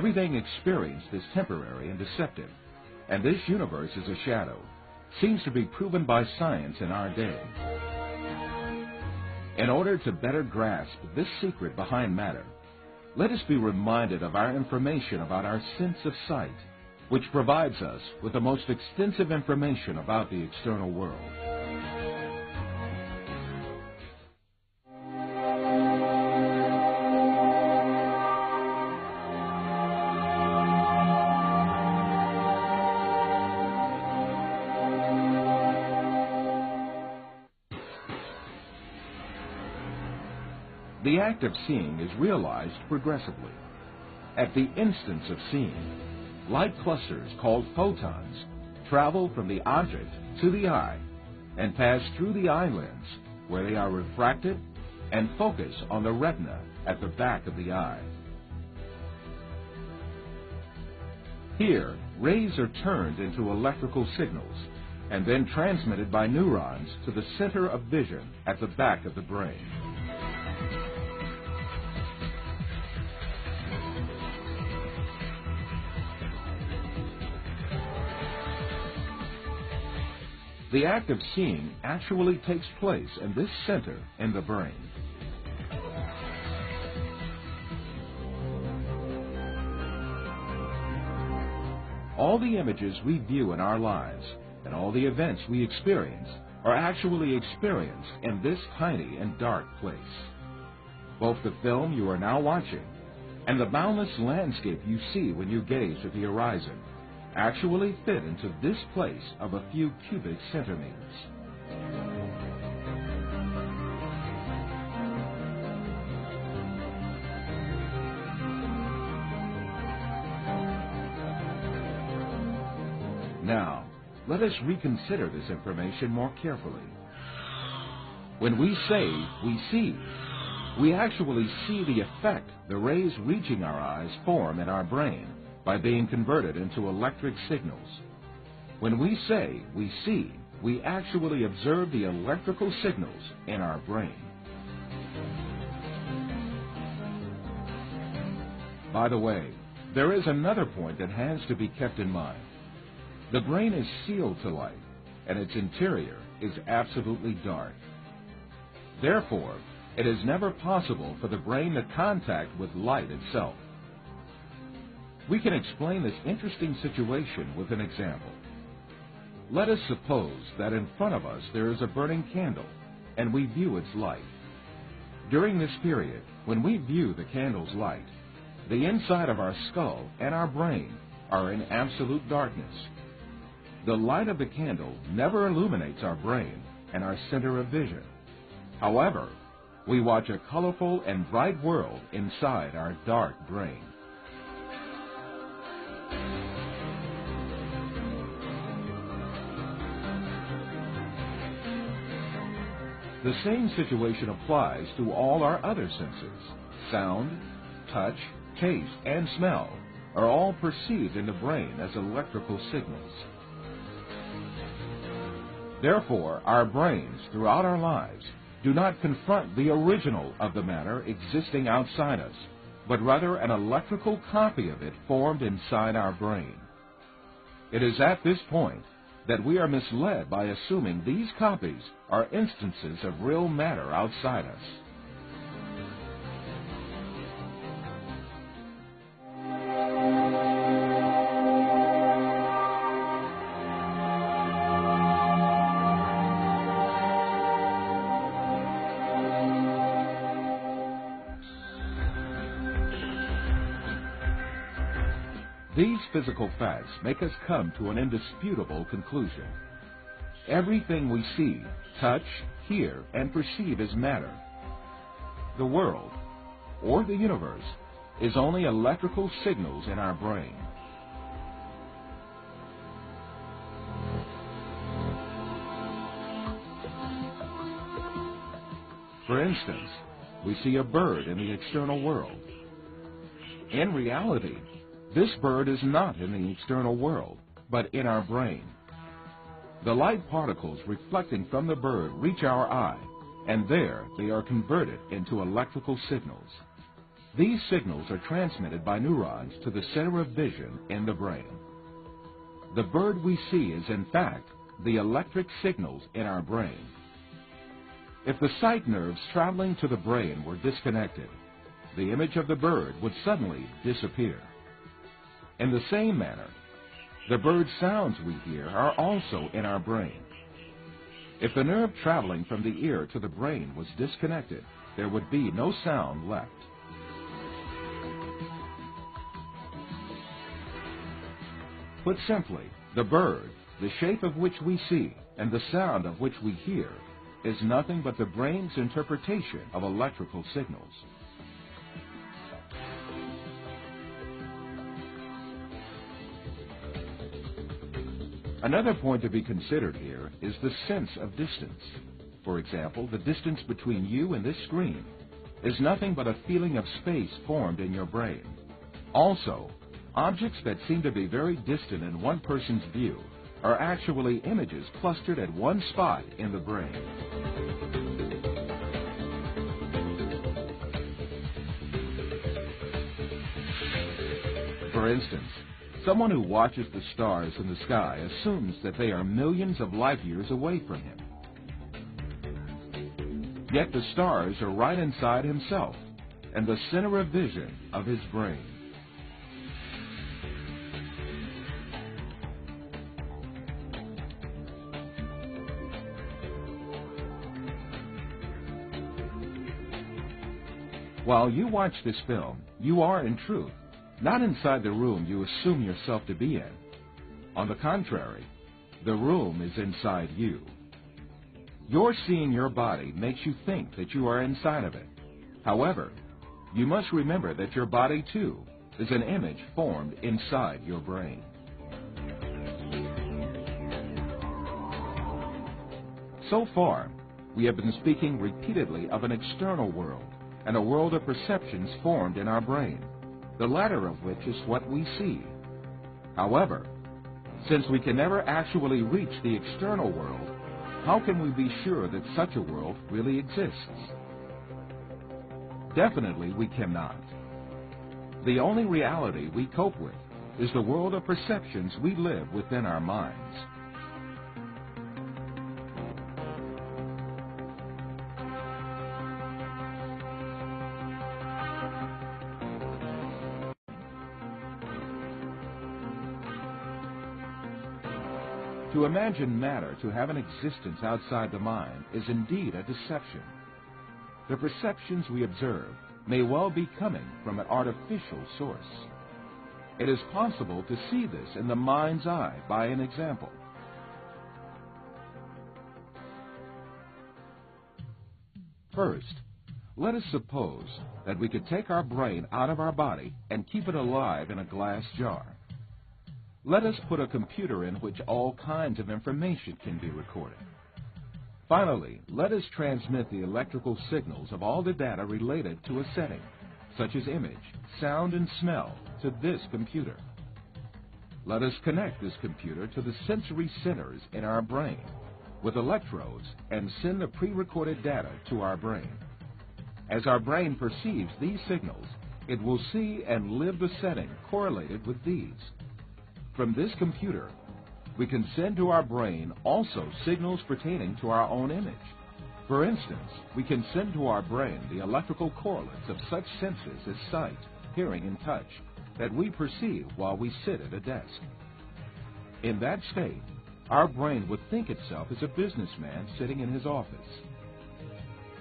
Everything experienced is temporary and deceptive, and this universe is a shadow, seems to be proven by science in our day. In order to better grasp this secret behind matter, let us be reminded of our information about our sense of sight, which provides us with the most extensive information about the external world. The act of seeing is realized progressively. At the instance of seeing, light clusters called photons travel from the object to the eye and pass through the eye lens, where they are refracted and focus on the retina at the back of the eye. Here, rays are turned into electrical signals and then transmitted by neurons to the center of vision at the back of the brain. The act of seeing actually takes place in this center in the brain. All the images we view in our lives and all the events we experience are actually experienced in this tiny and dark place. Both the film you are now watching and the boundless landscape you see when you gaze at the horizon actually fit into this place of a few cubic centimeters. Now, let us reconsider this information more carefully. When we say we see, we actually see the effect the rays reaching our eyes form in our brain by being converted into electric signals. When we say we see, we actually observe the electrical signals in our brain. By the way, there is another point that has to be kept in mind. The brain is sealed to light, and its interior is absolutely dark. Therefore, it is never possible for the brain to contact with light itself. We can explain this interesting situation with an example. Let us suppose that in front of us there is a burning candle, and we view its light. During this period, when we view the candle's light, the inside of our skull and our brain are in absolute darkness. The light of the candle never illuminates our brain and our center of vision. However, we watch a colorful and bright world inside our dark brain. The same situation applies to all our other senses. Sound, touch, taste, and smell are all perceived in the brain as electrical signals. Therefore, our brains, throughout our lives, do not confront the original of the matter existing outside us, but rather an electrical copy of it formed inside our brain. It is at this point that we are misled by assuming these copies are instances of real matter outside us. These physical facts make us come to an indisputable conclusion. Everything we see, touch, hear, and perceive is matter. The world, or the universe, is only electrical signals in our brain. For instance, we see a bird in the external world. In reality, this bird is not in the external world, but in our brain. The light particles reflecting from the bird reach our eye, and there they are converted into electrical signals. These signals are transmitted by neurons to the center of vision in the brain. The bird we see is, in fact, the electric signals in our brain. If the sight nerves traveling to the brain were disconnected, the image of the bird would suddenly disappear. In the same manner, the bird sounds we hear are also in our brain. If the nerve traveling from the ear to the brain was disconnected, there would be no sound left. Put simply, the bird, the shape of which we see, and the sound of which we hear, is nothing but the brain's interpretation of electrical signals. Another point to be considered here is the sense of distance. For example, the distance between you and this screen is nothing but a feeling of space formed in your brain. Also, objects that seem to be very distant in one person's view are actually images clustered at one spot in the brain. For instance, someone who watches the stars in the sky assumes that they are millions of light years away from him. Yet the stars are right inside himself and the center of vision of his brain. While you watch this film, you are, in truth, not inside the room you assume yourself to be in. On the contrary, the room is inside you. Your seeing your body makes you think that you are inside of it. However, you must remember that your body, too, is an image formed inside your brain. So far, we have been speaking repeatedly of an external world and a world of perceptions formed in our brain, the latter of which is what we see. However, since we can never actually reach the external world, how can we be sure that such a world really exists? Definitely we cannot. The only reality we cope with is the world of perceptions we live within our minds. To imagine matter to have an existence outside the mind is indeed a deception. The perceptions we observe may well be coming from an artificial source. It is possible to see this in the mind's eye by an example. First, let us suppose that we could take our brain out of our body and keep it alive in a glass jar. Let us put a computer in which all kinds of information can be recorded. Finally, let us transmit the electrical signals of all the data related to a setting, such as image, sound, and smell, to this computer. Let us connect this computer to the sensory centers in our brain with electrodes and send the pre-recorded data to our brain. As our brain perceives these signals, it will see and live the setting correlated with these. From this computer, we can send to our brain also signals pertaining to our own image. For instance, we can send to our brain the electrical correlates of such senses as sight, hearing, and touch that we perceive while we sit at a desk. In that state, our brain would think itself as a businessman sitting in his office.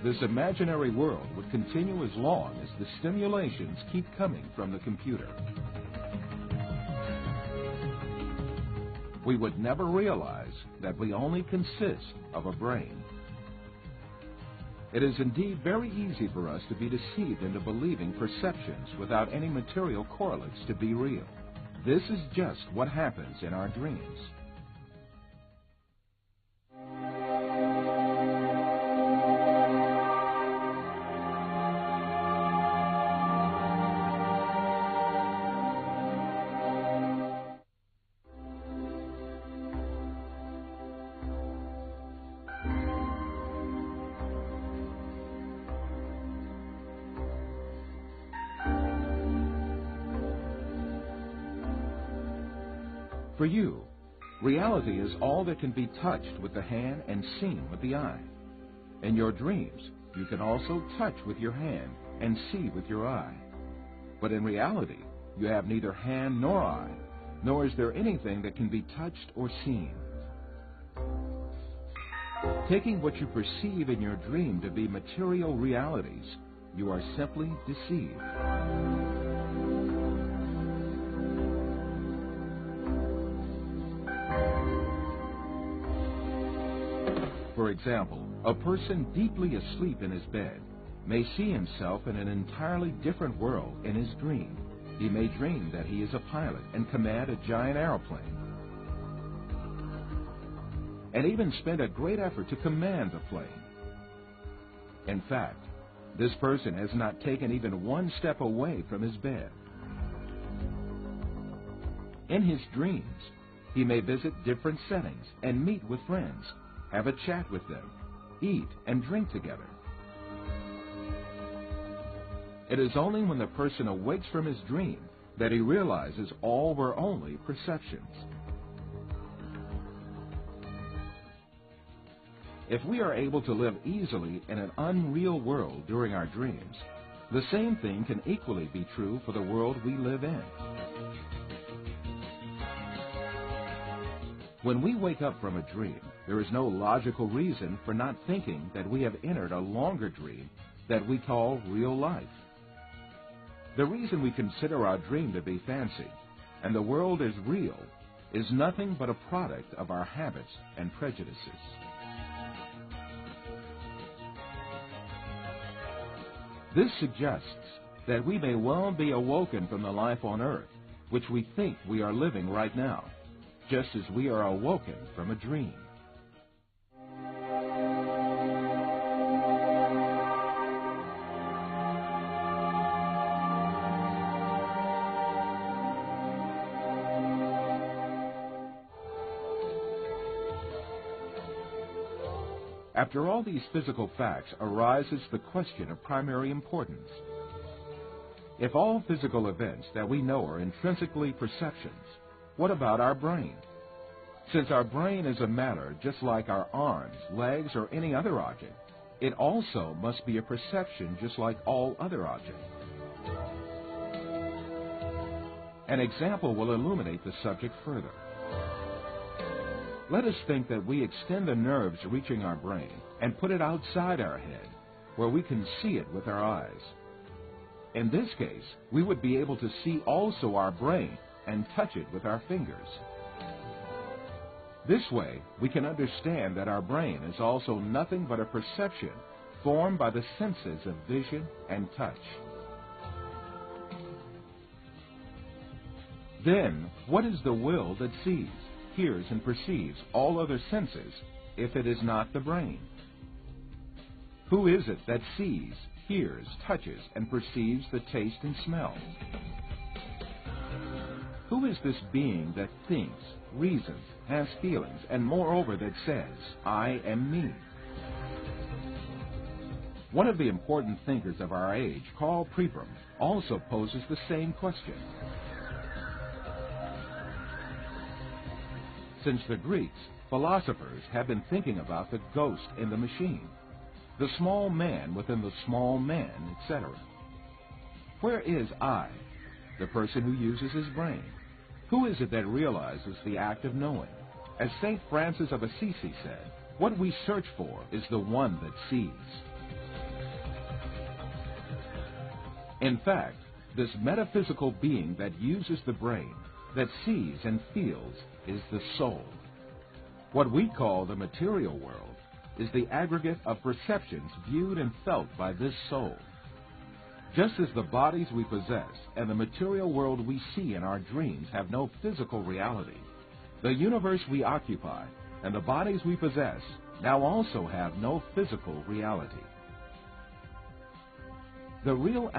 This imaginary world would continue as long as the stimulations keep coming from the computer. We would never realize that we only consist of a brain. It is indeed very easy for us to be deceived into believing perceptions without any material correlates to be real. This is just what happens in our dreams. For you, reality is all that can be touched with the hand and seen with the eye. In your dreams, you can also touch with your hand and see with your eye. But in reality, you have neither hand nor eye, nor is there anything that can be touched or seen. Taking what you perceive in your dream to be material realities, you are simply deceived. For example, a person deeply asleep in his bed may see himself in an entirely different world in his dream. He may dream that he is a pilot and command a giant airplane, and even spend a great effort to command the plane. In fact, this person has not taken even one step away from his bed. In his dreams, he may visit different settings and meet with friends, have a chat with them, eat and drink together. It is only when the person awakes from his dream that he realizes all were only perceptions. If we are able to live easily in an unreal world during our dreams, the same thing can equally be true for the world we live in. When we wake up from a dream, there is no logical reason for not thinking that we have entered a longer dream that we call real life. The reason we consider our dream to be fancy and the world as real is nothing but a product of our habits and prejudices. This suggests that we may well be awoken from the life on earth, which we think we are living right now, just as we are awoken from a dream. After all these physical facts arises the question of primary importance. If all physical events that we know are intrinsically perceptions, what about our brain? Since our brain is a matter just like our arms, legs, or any other object, it also must be a perception just like all other objects. An example will illuminate the subject further. Let us think that we extend the nerves reaching our brain and put it outside our head, where we can see it with our eyes. In this case, we would be able to see also our brain and touch it with our fingers. This way, we can understand that our brain is also nothing but a perception formed by the senses of vision and touch. Then, what is the will that sees, hears, and perceives all other senses if it is not the brain? Who is it that sees, hears, touches, and perceives the taste and smell? Who is this being that thinks, reasons, has feelings, and moreover that says, I am me? One of the important thinkers of our age, Karl Popper, also poses the same question. Since the Greeks, philosophers have been thinking about the ghost in the machine, the small man within the small man, etc. Where is I, the person who uses his brain? Who is it that realizes the act of knowing? As St. Francis of Assisi said, what we search for is the one that sees. In fact, this metaphysical being that uses the brain, that sees and feels, is the soul. What we call the material world is the aggregate of perceptions viewed and felt by this soul. Just as the bodies we possess and the material world we see in our dreams have no physical reality, the universe we occupy and the bodies we possess now also have no physical reality. The real